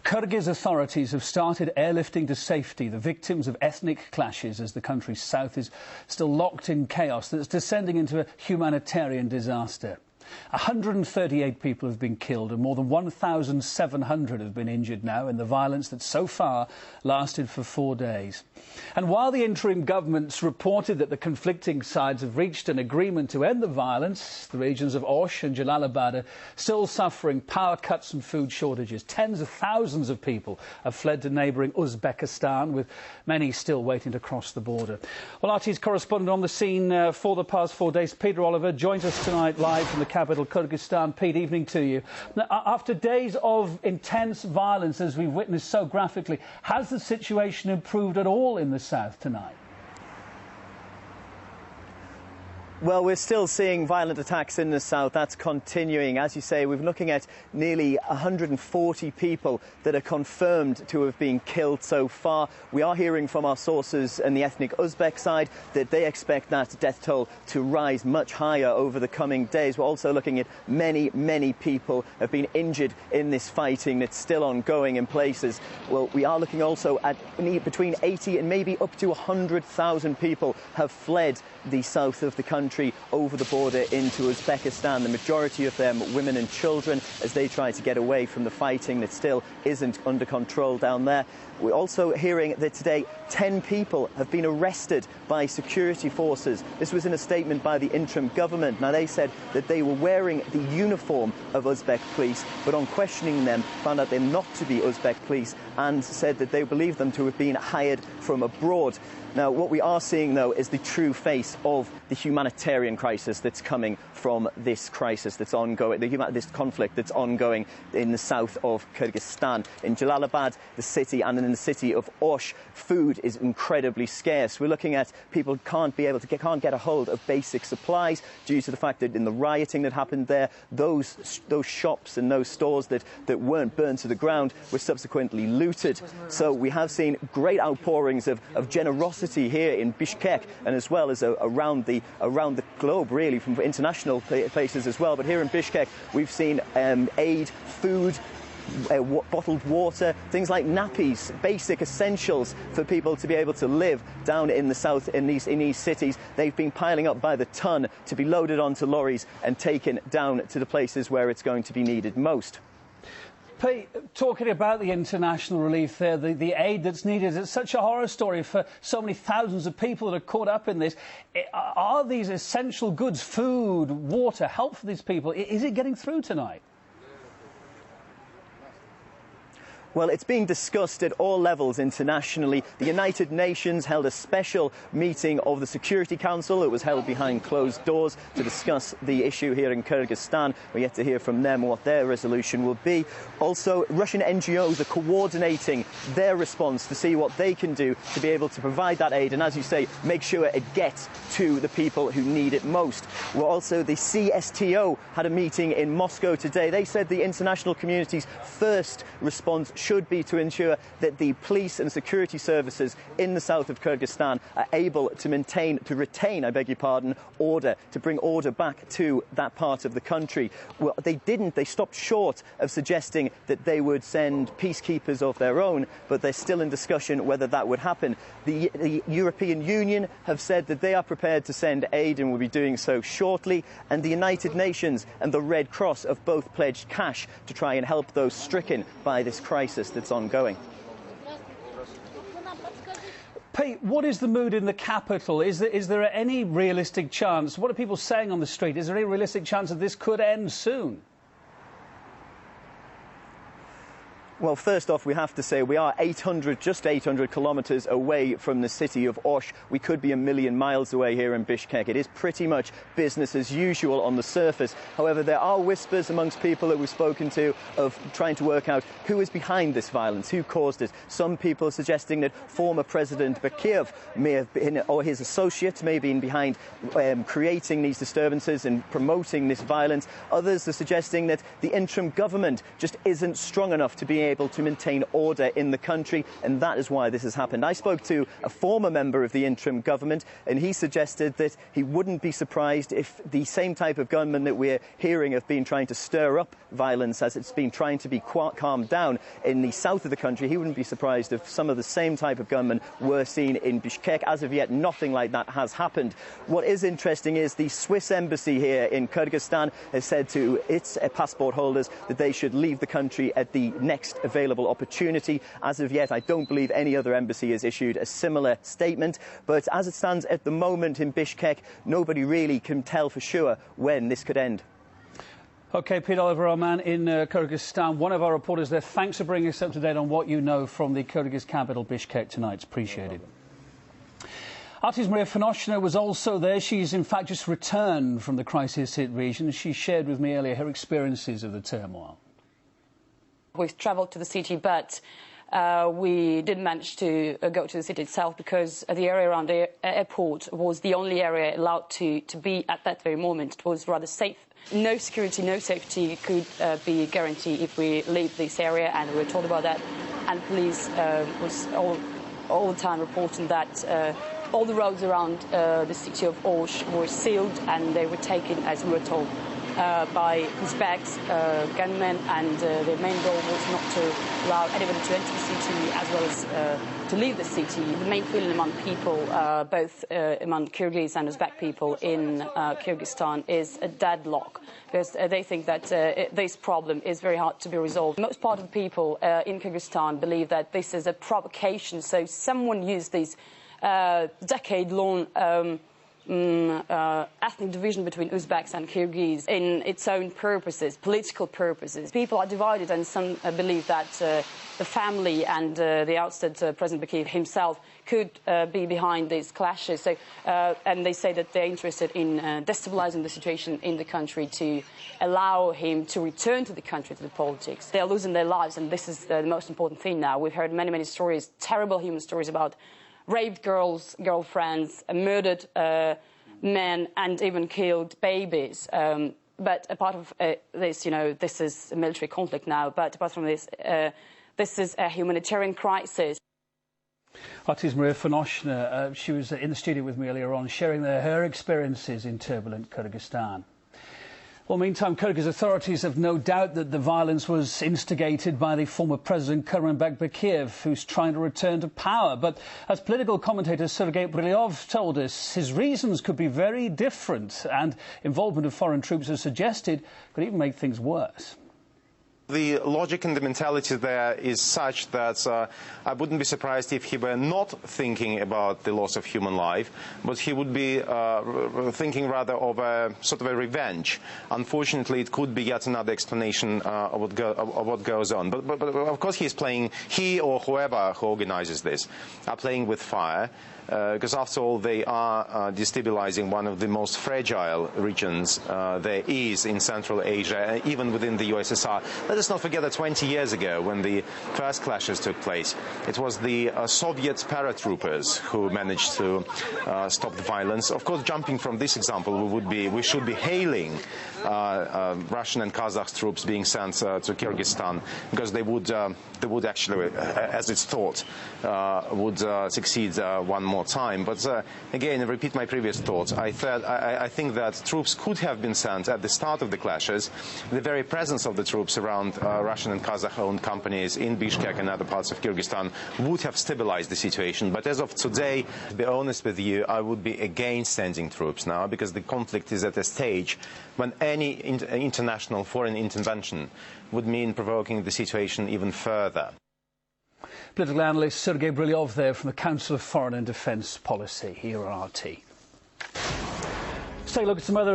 Kyrgyz authorities have started airlifting to safety the victims of ethnic clashes as the country's south is still locked in chaos that's descending into a humanitarian disaster. 138 people have been killed and more than 1,700 have been injured now in the violence that so far lasted for 4 days. And while the interim government's reported that the conflicting sides have reached an agreement to end the violence, the regions of Osh and Dzhalal-Abad are still suffering power cuts and food shortages. Tens of thousands of people have fled to neighbouring Uzbekistan, with many still waiting to cross the border. Well, RT's correspondent on the scene for the past 4 days, Peter Oliver, joins us tonight live from the capital, Kyrgyzstan. Pete, evening to you. Now, after days of intense violence, as we've witnessed so graphically, has the situation improved at all in the south tonight? Well, we're still seeing violent attacks in the south. That's continuing. As you say, we're looking at nearly 140 people that are confirmed to have been killed so far. We are hearing from our sources in the ethnic Uzbek side that they expect that death toll to rise much higher over the coming days. We're also looking at many people have been injured in this fighting that's still ongoing in places. Well, we are looking also at between 80 and maybe up to 100,000 people have fled the south of the country over the border into Uzbekistan. The majority of them women and children, as they try to get away from the fighting that still isn't under control down there. We're also hearing that today 10 people have been arrested by security forces. This was in a statement by the interim government. Now, they said that they were wearing the uniform of Uzbek police, but on questioning them found out them not to be Uzbek police and said that they believed them to have been hired from abroad. Now, what we are seeing, though, is the true face of the humanitarian crisis that's coming from this crisis that's ongoing, this conflict that's ongoing in the south of Kyrgyzstan. In Dzhalal-Abad, the city, and in the city of Osh, food is incredibly scarce. We're looking at people can't get a hold of basic supplies due to the fact that in the rioting that happened there, those shops and those stores that weren't burned to the ground were subsequently looted. So we have seen great outpourings of generosity here in Bishkek, and as well as around the globe, really, from international places as well. But here in Bishkek, we've seen aid, food, bottled water, things like nappies, basic essentials for people to be able to live down in the south in these cities. They've been piling up by the ton to be loaded onto lorries and taken down to the places where it's going to be needed most. Pete, talking about the international relief there, the aid that's needed, it's such a horror story for so many thousands of people that are caught up in this. Are these essential goods, food, water, help for these people, is it getting through tonight? Well, it's being discussed at all levels internationally. The United Nations held a special meeting of the Security Council. It was held behind closed doors to discuss the issue here in Kyrgyzstan. We're yet to hear from them what their resolution will be. Also, Russian NGOs are coordinating their response to see what they can do to be able to provide that aid and, as you say, make sure it gets to the people who need it most. Well, also, the CSTO had a meeting in Moscow today. They said the international community's first response should be to ensure that the police and security services in the south of Kyrgyzstan are able to retain, I beg your pardon, order, to bring order back to that part of the country. Well, they didn't. They stopped short of suggesting that they would send peacekeepers of their own, but they're still in discussion whether that would happen. The European Union have said that they are prepared to send aid and will be doing so shortly, and the United Nations and the Red Cross have both pledged cash to try and help those stricken by this crisis that's ongoing. Pete, what is the mood in the capital? Is there any realistic chance? What are people saying on the street? Is there any realistic chance that this could end soon? Well, first off, we have to say we are just 800 kilometres away from the city of Osh. We could be a million miles away here in Bishkek. It is pretty much business as usual on the surface. However, there are whispers amongst people that we've spoken to of trying to work out who is behind this violence, who caused it. Some people are suggesting that former President Bakiev may have been, or his associates may have been behind creating these disturbances and promoting this violence. Others are suggesting that the interim government just isn't strong enough to be able to maintain order in the country, and that is why this has happened. I spoke to a former member of the interim government, and he suggested that he wouldn't be surprised if the same type of gunmen that we're hearing have been trying to stir up violence as it's been trying to be calmed down in the south of the country. He wouldn't be surprised if some of the same type of gunmen were seen in Bishkek. As of yet, nothing like that has happened. What is interesting is the Swiss embassy here in Kyrgyzstan has said to its passport holders that they should leave the country at the next available opportunity. As of yet, I don't believe any other embassy has issued a similar statement. But as it stands at the moment in Bishkek, nobody really can tell for sure when this could end. OK, Pete Oliver, our man in Kyrgyzstan, one of our reporters there. Thanks for bringing us up to date on what you know from the Kyrgyz capital, Bishkek, tonight. It's appreciated. Artist Maria Fanoshna was also there. She's in fact just returned from the crisis-hit region. She shared with me earlier her experiences of the turmoil. We've travelled to the city, but we didn't manage to go to the city itself because the area around the airport was the only area allowed to be at that very moment. It was rather safe. No security, no safety could be guaranteed if we leave this area, and we were told about that. And police was all the time reporting that all the roads around the city of Osh were sealed, and they were taken, as we were told, by Uzbeks, gunmen, and their main goal was not to allow anybody to enter the city as well as to leave the city. The main feeling among people, both among Kyrgyz and Uzbek people in Kyrgyzstan, is a deadlock, because they think that this problem is very hard to be resolved. Most part of the people in Kyrgyzstan believe that this is a provocation, so someone used this decade-long ethnic division between Uzbeks and Kyrgyz in its own purposes, political purposes. People are divided, and some believe that the family and the ousted President Bakiyev himself could be behind these clashes. So, and they say that they're interested in destabilizing the situation in the country to allow him to return to the country, to the politics. They're losing their lives, and this is the most important thing now. We've heard many stories, terrible human stories about raped girls, girlfriends, murdered men, and even killed babies. But apart of this, you know, this is a military conflict now. But apart from this, this is a humanitarian crisis. Artist Maria Fanoshna, she was in the studio with me earlier on, sharing her experiences in turbulent Kyrgyzstan. Well, meantime, Kyrgyz authorities have no doubt that the violence was instigated by the former President Kurmanbek Bakiyev, who's trying to return to power. But as political commentator Sergei Brylyov told us, his reasons could be very different, and involvement of foreign troops, as suggested, could even make things worse. The logic and the mentality there is such that I wouldn't be surprised if he were not thinking about the loss of human life, but he would be thinking rather of a sort of a revenge. Unfortunately, it could be yet another explanation of what goes on. But of course he or whoever who organizes this are playing with fire. Because after all, they are destabilizing one of the most fragile regions there is in Central Asia, even within the USSR. Let us not forget that 20 years ago, when the first clashes took place, it was the Soviet paratroopers who managed to stop the violence. Of course, jumping from this example, we should be hailing Russian and Kazakh troops being sent to Kyrgyzstan, because they would actually, as it's thought, would succeed one more time. But again, I repeat my previous thoughts. I think that troops could have been sent at the start of the clashes. The very presence of the troops around Russian and Kazakh-owned companies in Bishkek and other parts of Kyrgyzstan would have stabilized the situation. But as of today, to be honest with you, I would be against sending troops now, because the conflict is at a stage when any international foreign intervention would mean provoking the situation even further. Political analyst Sergei Brylyov there from the Council of Foreign and Defence Policy here on RT. Let's take a look at some other